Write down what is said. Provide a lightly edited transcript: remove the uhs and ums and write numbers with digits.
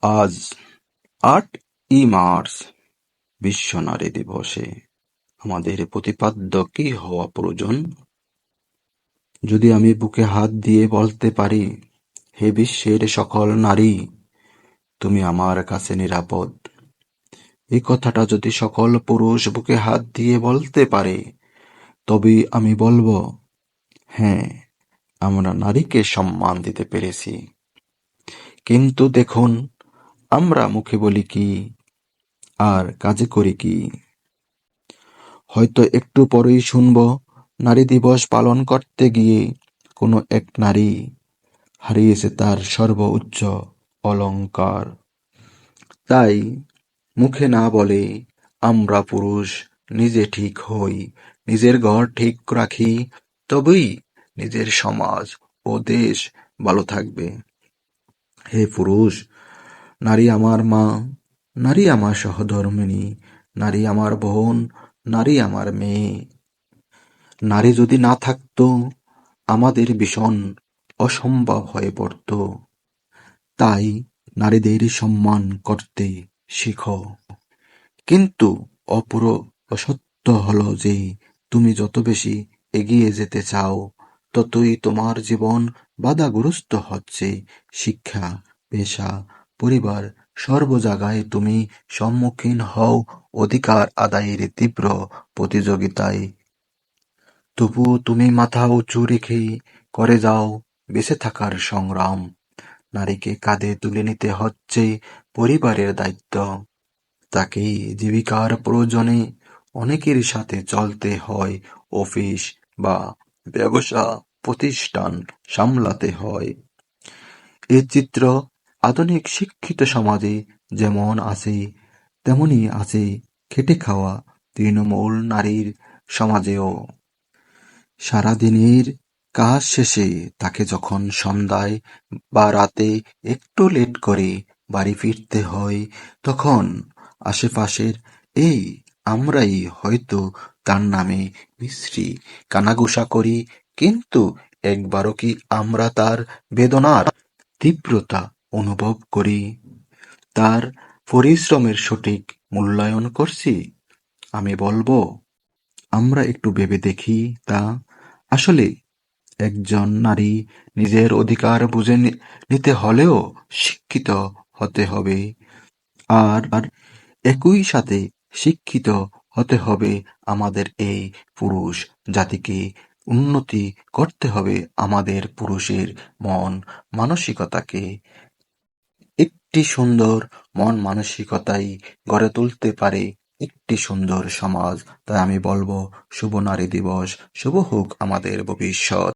আজ ৮ই মার্চ বিশ্ব নারী দিবসে আমাদের প্রতিপাদ্য কি হওয়া প্রয়োজন? যদি আমি বুকে হাত দিয়ে বলতে পারি, হে বিশ্বের সকল নারী, তুমি আমার কাছে নিরাপদ, এই কথাটা যদি সকল পুরুষ বুকে হাত দিয়ে বলতে পারে, তবেই আমি বলবো, হ্যাঁ, আমরা নারীকে সম্মান দিতে পেরেছি। কিন্তু দেখুন, আমরা মুখে বলি কি আর কাজে করি কি? হয়তো একটু পরেই শুনব, নারী দিবস পালন করতে গিয়ে কোনো এক নারী হারিয়েছে তার সর্বোচ্চ অলংকার। তাই মুখে না বলে আমরা পুরুষ নিজে ঠিক হই, নিজের ঘর ঠিক রাখি, তবেই নিজের সমাজ ও দেশ ভালো থাকবে। হে পুরুষ, নারী আমার মা, নারী আমার সহধর্মিণী, নারী আমার বোন, নারী আমার মেয়ে। নারী যদি না থাকতো, আমাদের ভীষণ অসম্ভব হয়ে পড়ত। তাই নারীদের সম্মান করতে শিখো। কিন্তু অসত্য হলো যে তুমি যত বেশি এগিয়ে যেতে চাও, ততই তোমার জীবন বাধাগ্রস্ত হচ্ছে। শিক্ষা, পেশা, পরিবার, সর্ব জায়গায় তুমি সম্মুখীন হও অধিকার আদায়ের তীব্র প্রতিযোগিতায়। তবুও তুমি মাথা উঁচু রেখে করে যাও বেঁচে থাকার সংগ্রাম। নারীকে কাঁধে তুলে নিতে হচ্ছে পরিবারের দায়িত্ব। তাকে জীবিকার প্রয়োজনে অনেকের সাথে চলতে হয়, অফিস বা ব্যবসা প্রতিষ্ঠান সামলাতে হয়। এই চিত্র আধুনিক শিক্ষিত সমাজে যেমন আছে, তেমনি আছে খেটে খাওয়া তৃণমূল নারীর সমাজেও। সারাদিনের কাজ শেষে তাকে যখন সন্ধ্যায় বা রাতে একটু লেট করে বাড়ি ফিরতে হয়, তখন আশেপাশের এই আমরাই হয়তো তার নামে বিশ্রী কানাঘুষা করি, কিন্তু একবারও কি আমরা তার বেদনার তীব্রতা অনুভব করি? তার পরিশ্রমের সঠিক মূল্যায়ন করছি? আমি বলবো, আমরা একটু ভেবে দেখি তা। আসলে একজন নারী নিজের অধিকার বুঝে নিতে হলেও শিক্ষিত হতে হবে, আর একই সাথে শিক্ষিত হতে হবে আমাদের এই পুরুষ জাতিকে। উন্নতি করতে হবে আমাদের পুরুষের মন মানসিকতাকে। একটি সুন্দর মন মানসিকতাই গড়ে তুলতে পারে একটি সুন্দর সমাজ। তাই আমি বলবো, শুভ নারী দিবস, শুভ হোক আমাদের ভবিষ্যৎ।